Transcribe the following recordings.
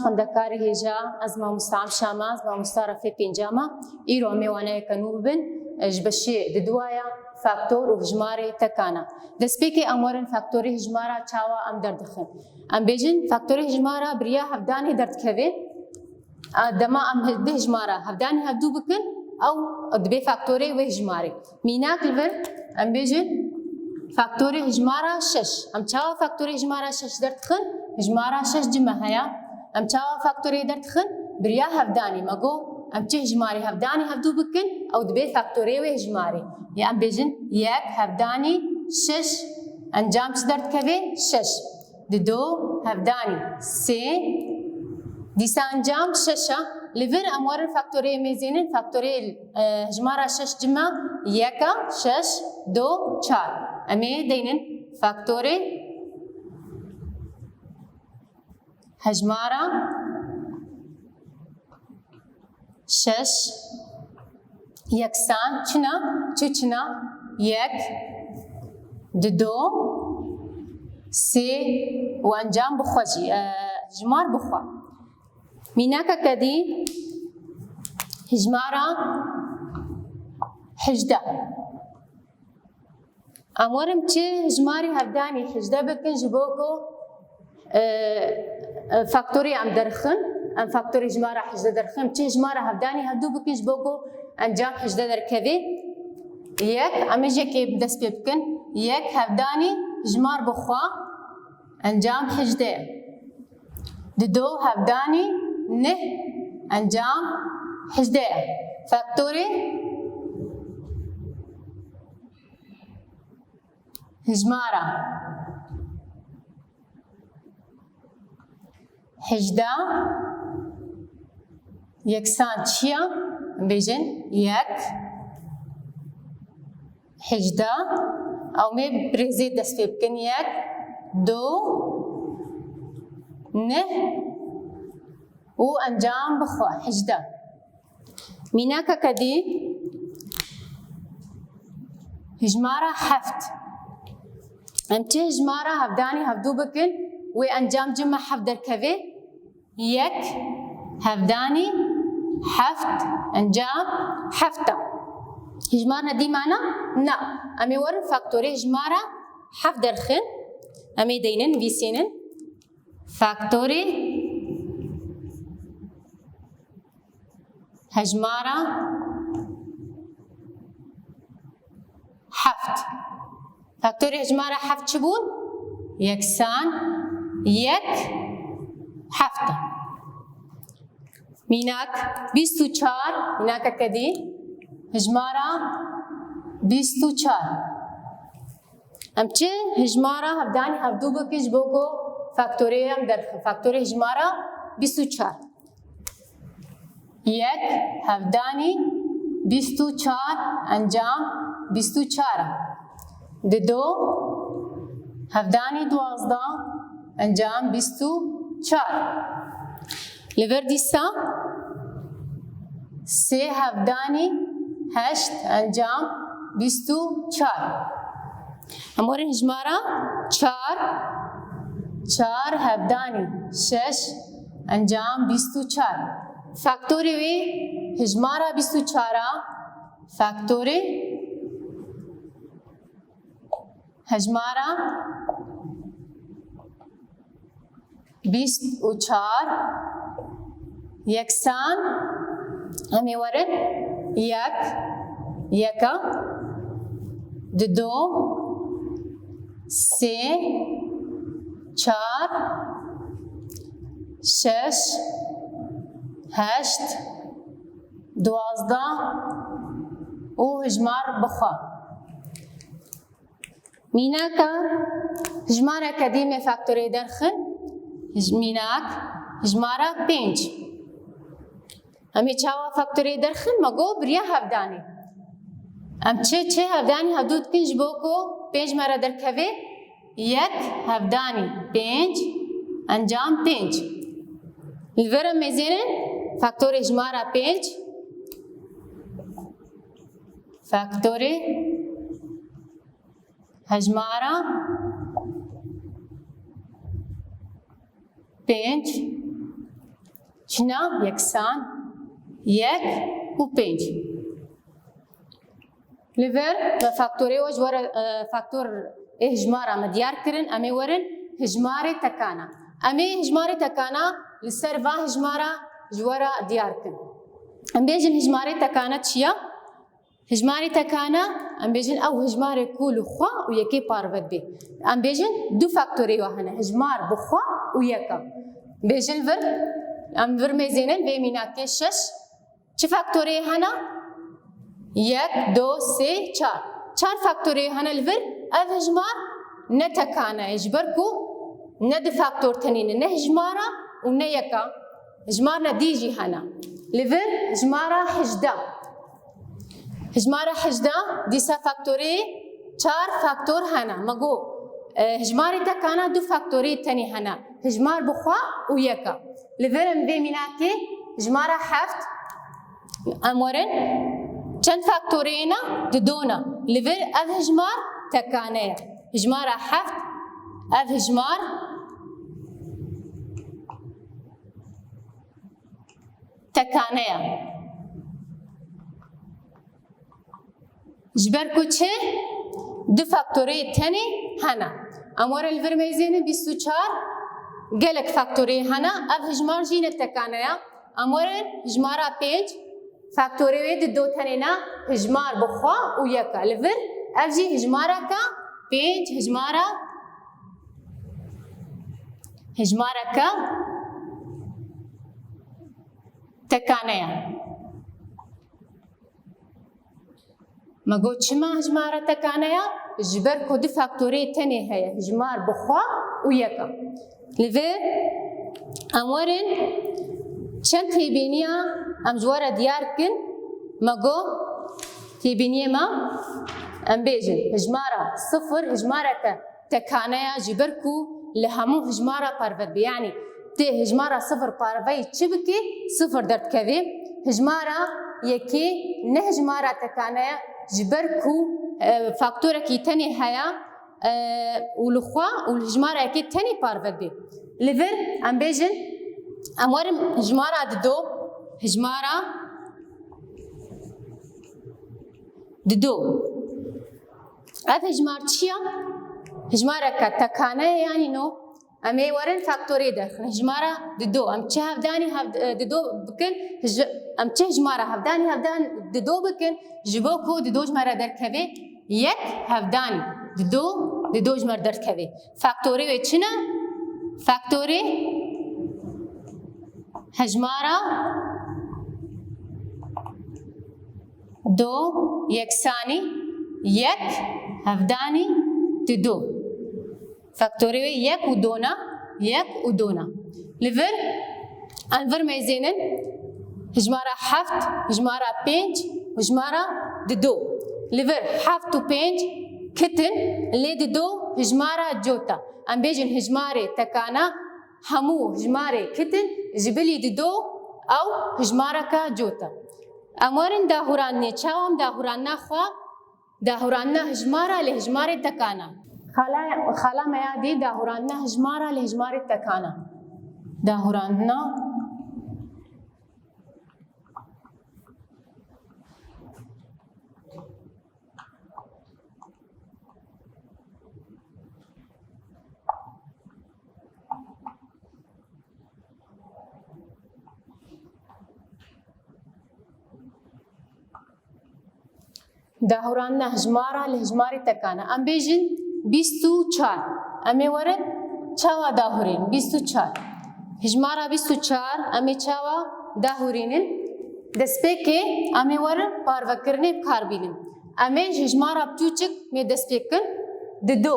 خوندەکاری هێژە ئەز مامۆستام شامە ئەز مامۆستا ڕەفێ پێنجامە ئیرۆ میوانەیە کە نوو بن ji beşê di duwaye faktor û hejmarê tekana. Destpêkê em werin faktorê hejmara çawa em derdixin. Em bêjin faktorê hejmara biriya hevdanê derdikeve. Dema em di hejmara hevdanê hevdû bikin ew dibe faktorê wê hejmarê. Mînak li vir em bêjin faktorê hejmara şeş. Em çawa faktorê hejmara şeş derdixin? Hejmara şeş cime heye. Em çawa faktorê derdixin? Biriya hevdanê me got em çi hejmarê hevdanê hevdû bikin ew dibe faktorê wê hejmarê. Ya em bêjin yek hevdanî şeş encam çi derdikeve? Şeş. Di do hevdanî sê dîsa encam şeşa. Li vir em werin faktorê mêzînin faktorê hejmara şeş cime yeka şeş do çar. Em ê deynin faktorê hejmara şeş yeksan çina çi çina yek di do sê û encam bixwe jî hejmar bixwe. Mînakeke dî hejmara hejde. Em werin çi hejmarê hevdanî hejde bikin ji bo ku faktorê em derxin. Em faktorê hejmara hejde derxin çi hejmara hevdanî hevdû bikin ji bo ku encam hejde derkeve. Yek em ê jekê dest pê bikin yek hevdanî hejmar bixwe encam hejde ye. Di do hevdanî neh encam hejde ye. Faktorê hejmara hejde yeksan çiya? Bêjin yek hejde ew mê birêzê dest pê bikin yek do neh û encam bixwe hejde. Mînakeke dî hejmara heft. Em çi hejmara hevdanî hevdû bikin wê encam cime heft derkeve? Yek hevdanî heft encam hefta. Hejmar nedî mana? Na. Em ê werin faktorê hejmara heft derxin. Em ê deynin nivîsînin faktorê hejmara heft. Faktorê hejmara heft çi bûn? Yeksan yek hefta. Mînak bîst û çar mînakeke dî hejmara bîst û çar. Em çi hejmara hevdanî hevdû bikin ji bo ku faktorê em derxin. Faktorê hejmara bîst û çar. Yek hevdanî bîst û çar encam bîst û çar e. Di do hevdanî duwazda encam bîst û çar. Li vir dîsa sê hevdanî heşt encam bîst û çar. Em werin hejmara çar çar hevdanî şeş encam bîst û çar. Faktorê wê hejmara bîst û çara faktorê hejmara bîst û çar yeksan em ê werin yek yeka di do sê çar şeş heşt duwazda û hejmar bixwe. Mînaka hejmareke dî mê faktorê derxin mînak hejmara pênc. Em ê çawa faktorê derxin me got biriya hevdanî. Em çi hevdanî hevdû dikin ji bo ku pênc me re derkeve? Yek hevdanî pênc encam pênc. Li vir em mêzênin faktorê hejmara pênc faktorê hejmara pênc چنا یکسان یک و پنج لور و فاکتوری و جوار فاکتور هجمار ام دیار کرن امی ورن هجمار تکانا امی هجمار تکانا لسر و هجمارا جوارا دیار کن ام بیجن هجمار تکانا چیا هجمار تکانا ام بیجن او هجمار کول خوا و یکی پارود بی ام بیجن دو فاکتوری و هنه هجمار بخوا و یکا بیجن ور ام ور میزینن به میناکی شش چه فاکتوری هنه یک دو سه چار فاکتوری هنه الور اف هجمار نتکانه اجبر کو نه د فاکتور تنین نه هجمارا و نه یکا هجمار ندیجی هنه لور هجمارا حجده دیسا فاکتوری چار فاکتور هنه مگو هجماری تکانه دو فاکتوری تنی هنه هجمار بخوا و یکا لور ام وی میناکی هجمارا هفت امورن چند فاکتورینا ددونا لور اف هجمار تکانه هجمار هفت اف هجمار تکانه جبر کو چه دو فاکتوری تنی هنه امور الور میزینه 24 گلک فاکتوری هنه اف هجمار جینه تکانه امور هجمار 5 فاکتوری وید دو تنینا هجمار بخوا و یکا لور اف جی هجمارا کا 5 هجمارا کا تکانه مگو چما هجمارا تکانه جبر کو دو فاکتوری تنی هیا هجمار بخوا و یکا لور امورن چند تیبینیا ام جوارا دیار کن مگو تیبینی ما ام بیجن هجمارا صفر هجمارا تکانه جبر کو لهمو هجمارا پرود بی یعنی تی هجمارا صفر پاروی چی بکی صفر درد کوی هجمارا یکی نه هجمارا تکانه جبر کو فاکتور کی تنی هیا ولخوا والهجمارا یکی تنی پارود بی لور ام بیجن امورم هجمارا دو هجمارا دو اف هجمار چیا هجمارا کا تکانه یعنی نو امی ورن فاکتوری داخل هجمارا دو ام چه هفدانی دو بکن ام چه هجمارا هفدان دو بکن جبو کو دو هجمارا در کوی یک هفدانی دو هجمار در کوی فاکتوری و چنا فاکتوری هجمارا دو یکسانی یک هفدانی دو فاکتوری یک و دونا لور انور میزینن هجمارا هفت هجمارا 5 هجمارا دو لور هفت و 5 کتن لید دو هجمارا جوتا ام بیجن هجماری تکانا همو هجماری کتن جبلی دو او هجمارا کا جوتا امورن داهوران نه چاوم داهوران نه خوا داهوران نه هجمارا لهجماری تکانا خالا میادی داهوران نه هجمارا لهجماری تکانا داهوران نه داهوران نه هجمارا لهجماری تکانا ام بیجن 24 امی ورن چاوا داهورین 24 هجمارا 24 امی چاوا داهورینن دسپیکی امی ورن پاروکرنی بکار بینیم امی هجمارا بچوچک می دسپیکن دو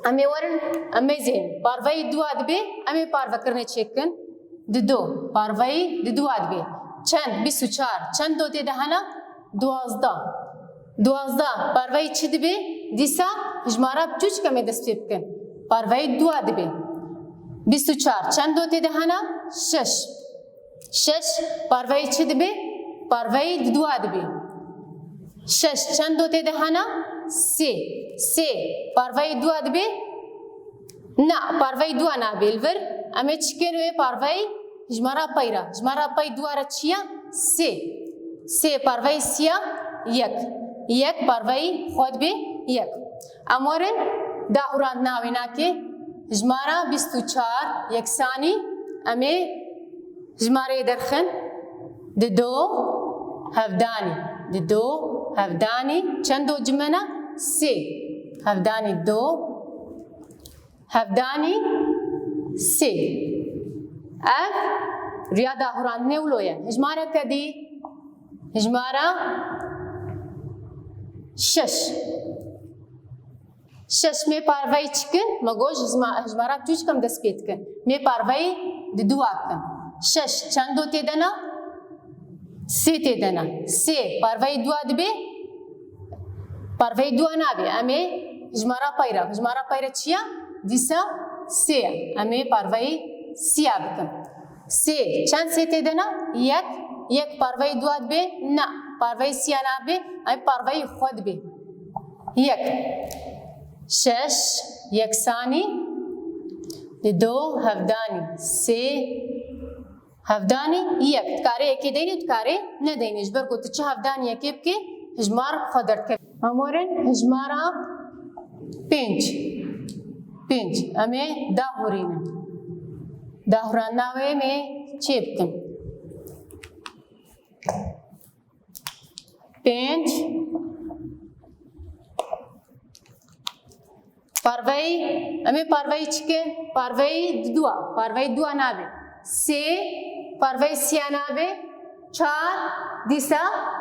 امی ورن امی زین پاروی دو ادبی امی پاروکرنی چکن دو پاروی دو ادبی چند 24 چند دو تی دهانا 12 پاروی چی دبی دیسا هجمارا بچوچ کمی دست پی بکن پاروی دو دبی 24 چند دو تی دهانا 6 پاروی چی دبی پاروی دو دبی 6 چند دو تی دهانا 3 پاروی دو دبی نه پاروی دو نابی الور امی چکن وی پاروی هجمارا پیرا هجمارا پی دواره چیه؟ سه سه پروی سیا یک پروی خود به یک امورن داهوران ناوینا که هجمارا 24 یکسانی امی هجماره درخن دو هفدانی چند دو جمعنا سه هفدانی دو هفدانی سه اف ریا داهوران نولویا هجماره کدی هجماره شش می پاروی چکن مگوش هجماره توش کم دست پیت کن می پاروی دو کن شش چند دو تیدنا سه تیدنا سه پاروی دو دبی پاروی دو نبی امی هجماره پیرا چیا دیسا سه امی پاروی سیا بکن سه چند سه تیدنا یک پاروی دو دبی نه پاروی سیا نبی امی پاروی خود بی یک شش یکسانی دو هفدانی سه هفدانی یک تکاره یکی دینی تکاره ندینیش برگو تچه هفدانی یکی بکی هجمار خودرد که امورن هجمارا پنج امی داهورینه داهوران ناوی می چی بکن پنج پاروی امی پاروی چکه پاروی دو نابه سه پاروی سیا نابه چار دیسا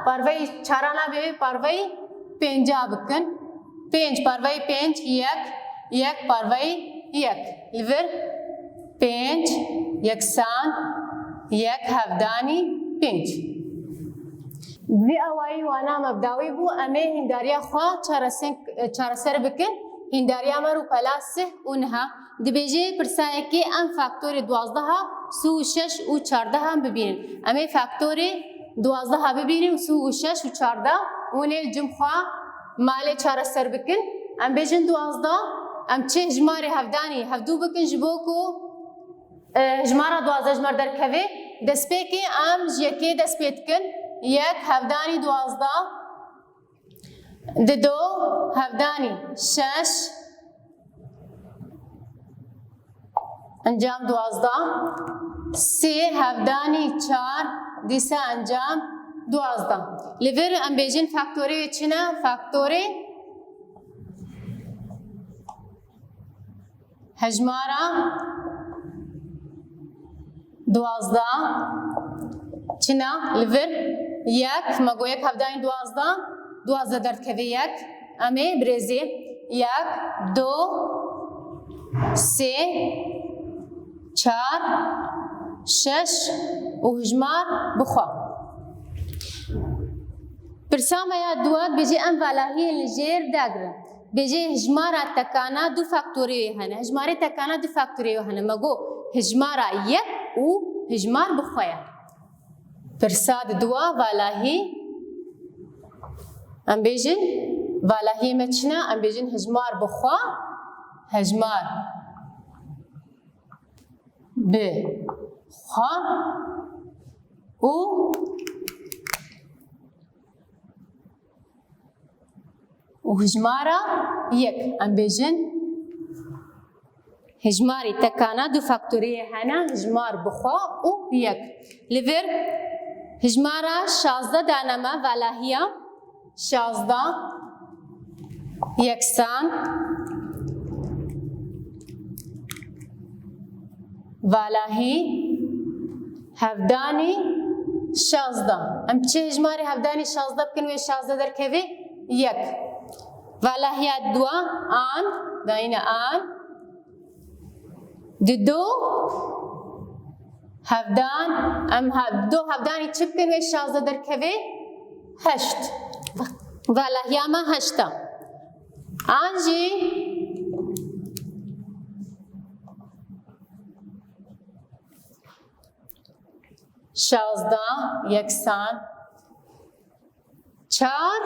پاروی چارا نابه پاروی پنجا بکن پاروی پنج یک پاروی یک لیور پنج یکسان یک هفدانی پنج وی اوایی وانا مبداوی بو امی هنداریا خواه چار سر بکن هنداریا مرو پلاسه اونها دبیجه پرسایه که ام فاکتور 12 سو 6 و 14 هم ببینن امی فاکتور 12 ببینیم سو 6 و 14 اونه جمخوا مال چار سر بکن ام بیجن 12 ام چه هجمار هفدانی هفدو بکن جبوکو هجمار 12 هجمار در کوه دست پیکی ام جیکی دست پیت کن یک هفدانی 12 دو هفدانی 6 انجام 12 سه هفدانی 4 دیسا انجام 12 لیور ام بیجن فاکتوری چنا فاکتوری هجمارا 12 چنا لیور یک مگو یک هفدانی 12 درد کوی یک امی بریزی یک دو سه چار شش و هجمار بخوا پرسام یا دوات بجی ام والاهی لجیر داگرن بجی هجمار تکانا دو فاکتوری هنه هجمار تکانا دو فاکتوری هنه مگو هجمار یک و هجمار بخوایا پرساد دوا والاهی ام بیجن والاهی مچنا ام بیجن هجمار بخوا هجمار بخوا و هجمارا یک ام بیجن هجماری تکانا دو فاکتوری هنا هجمار بخوا و یک لیور هجمارا 16 دانما والاهیا 16 یکسان والاهی هفدانی 16 ام چه هجماری هفدانی 16 بکن و 16 در کوی یک والاهی دو آن داین آن دو هفدان ام دو هفدانی چه بکن و 16 در کوی 8 والاهی ما 8 آنجی شازده یکسان چار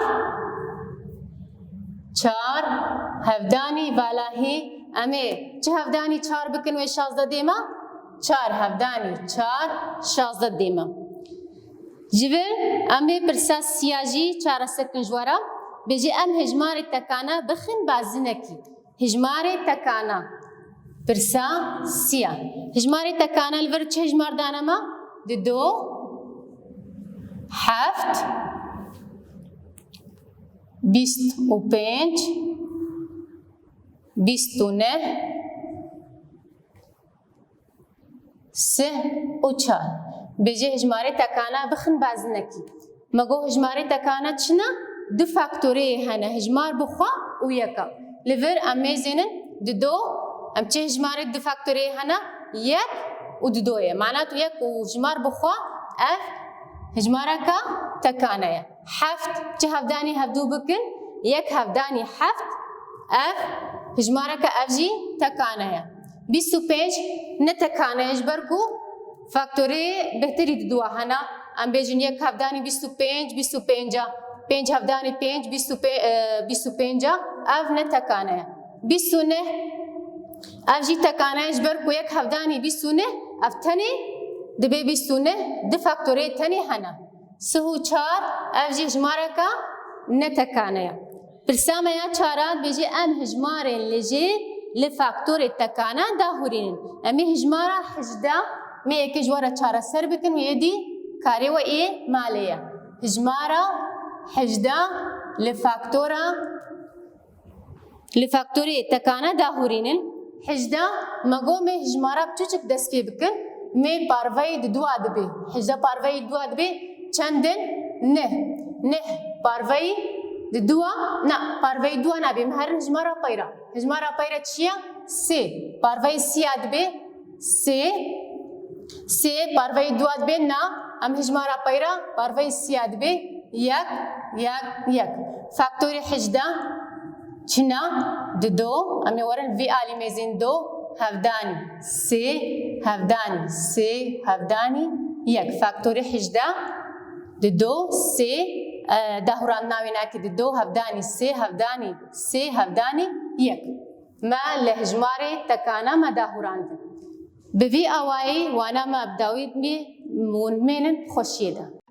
هفدانی والاهی امی چه هفدانی چار بکن و 16 دیما 4 هفدانی 4 16 دیمه. جبر امی پرساس سیاجی 4 سکن جوارا بيجي ام هجمار تکانا بخن بازنکی. هجمار تکانا برسا سیا. هجمار تکانا الور چه هجمار دانما؟ دو 7 25 29 3 و 4 بيجي هجمار تکانا بخن بازنکی. مگو هجمار تکانا چنا؟ دو فاکتوری هنه هجمار بخوا و یکا. لور امیزینن دو ام چه هجمار دو فاکتوری هنه یک و دویه. معناته یک و هجمار بخوا اف هجمارکا تکانه. 7 چه هفدانی هفدو بکن یک هفدانی 7 اف هجمارکا اف جی تکانه. 25 نتکانه اجبرگو فاکتوری بهتری دو هنه ام بیجن یک هفدانی 25 25 5 هفدانی 5 25 اف نتکانه. 29 اف جی تکانه اجبر کو یک هفدانی 29 اف تنی دبی 29 د فاکتوری تنی هنه. 3 و 4 اف جی هجمارکا نتکانه. برسامه یا چارات بیجی ام هجمارین لجی لفاکتور تکانه داهورین. امی هجمارا حجده می یک جوارا چارا سر بکن و یدی کاری و ای مالیه. هجمارا حجده لفاکتوری تکانه داهورینن. حجده مگو می هجمارا بچوچک دست پی بکن می پاروی دو دبی. حجده پاروی دو دبی چندن نه پاروی دو نه پاروی دو نبی مهر هجمارا پیرا. هجمارا پیرا چیه؟ سه پاروی سی دبی سه پاروی دو دبی نه ام هجمارا پیرا پاروی سی دبی یک فاکتوری حجده چنا دو امی ورن وی آلی میزین دو هفدانی سه هفدانی یک فاکتوری حجده دو سه دهوران ناوی ناکی دو هفدانی سه هفدانی یک ما لهجماری تکانا ما دهوران ده بوی آوائی وانا ما بداوید می مونمینن خوشیده.